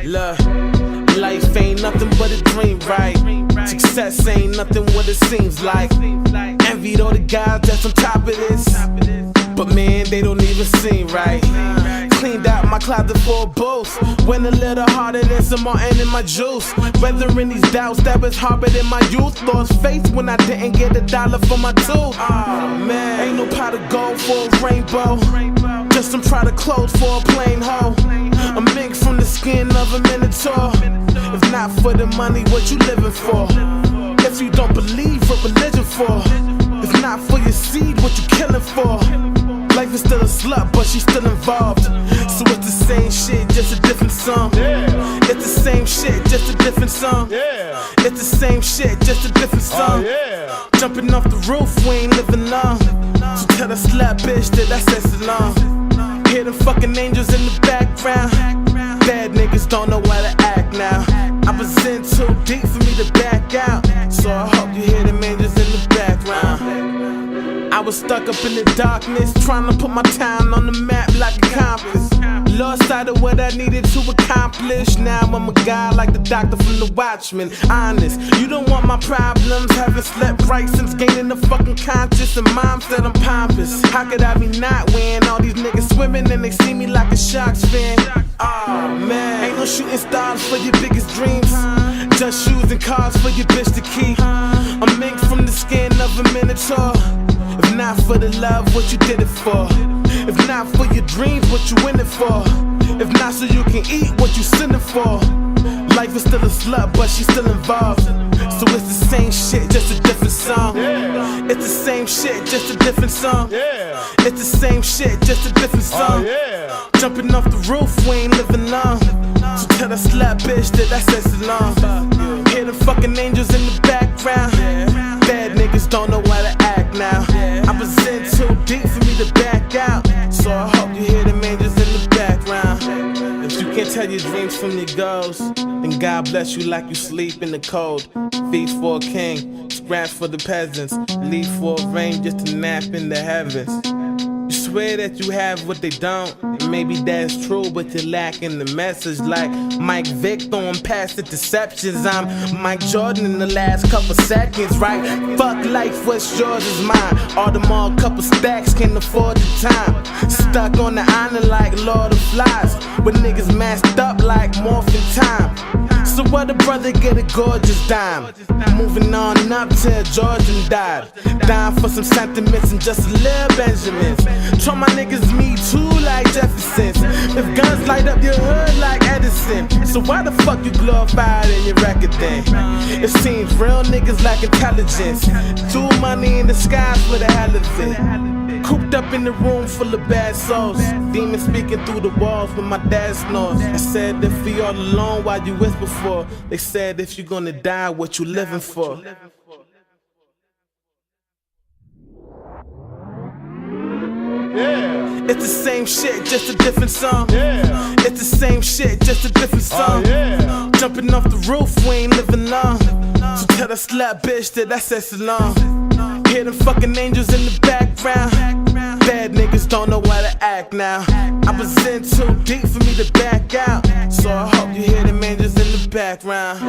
Look, life ain't nothing but a dream, right? Success ain't nothing what it seems like. Envied all the guys that's on top of this, but man, they don't even seem right. Cleaned out my closet for a boost. Went a little harder than some Martin in my juice. Weathering these doubts that was harbored in my youth. Lost faith when I didn't get $1 for my tooth. Oh man, ain't no pot of gold for a rainbow. Just some Prada clothes for a plain hoe. A mink from the skin of a minotaur. If not for the money, what you living for? If you don't believe, what religion for? If not for your seed, what you killing for? Life is still a slut, but she's still involved. So it's the same shit, just a different song. It's the same shit, just a different song. It's the same shit, just a different song. Jumping off the roof, we ain't living long. So tell the slut bitch that I said so long. Hear them fucking angels in the background. Bad niggas don't know how to act now. I was in too deep for me to back out. So I hope you hear them angels in the background. I was stuck up in the darkness, trying to put my town on the map like a compass. Lost sight of what I needed to accomplish. Now I'm a guy like the doctor from The Watchmen. Honest, you don't want my problems. Haven't slept right since gaining the fucking conscious. And mom said I'm pompous. How could I be not when all these niggas swimming and they see me like a Sharks fan? Oh man, ain't no shooting stars for your biggest dreams. Just shoes and cars for your bitch to keep. A mink from the skin of a minotaur. If not for the love, what you did it for? If not for your dreams, what you in it for? If not so you can eat, what you sinning for? Life is still a slut, but she's still involved. So it's the same shit, just a different song. It's the same shit, just a different song. It's the same shit, just a different song. Jumping off the roof, we ain't living long. So tell the slut bitch that I said so long. Hear the fucking angels in the background. Bad niggas don't know how to act now. I was in too deep for me to back out. So I hope you hear them angels in the background. If you can't tell your dreams from your goals, then God bless you like you sleep in the cold. Feast for a king, scratch for the peasants, leave for a rain just to nap in the heavens. You swear that you have what they don't, and maybe that's true, but you're lacking the message. Like Mike Vick throwing past the deceptions. I'm Mike Jordan in the last couple seconds, right? Fuck life, what's yours is mine. Audemars, couple stacks, can't afford the time. Stuck on the island like Lord of Flies, with niggas masked up like Morphin' Time. So what a brother get a gorgeous dime. Moving on up till Georgian died. Dying for some sentiments and just a little Benjamins. Try my niggas me too like Jefferson's. If guns light up your hood like Edison. So why the fuck you glorified in your record then? It seems real niggas lack intelligence. Do money in the skies for the hell of it. Cooped up in the room full of bad souls. Demons speaking through the walls with my dad snores. I said if we all alone, why you whisper for? They said if you gonna die, what you living for? It's the same shit, just a different song. It's the same shit, just a different song. Jumping off the roof, we ain't living long. So tell the slut bitch that I said so long. Hear them fucking angels in the background. Bad niggas don't know how to act now. I was in too deep for me to back out. So I hope you hear them angels in the background.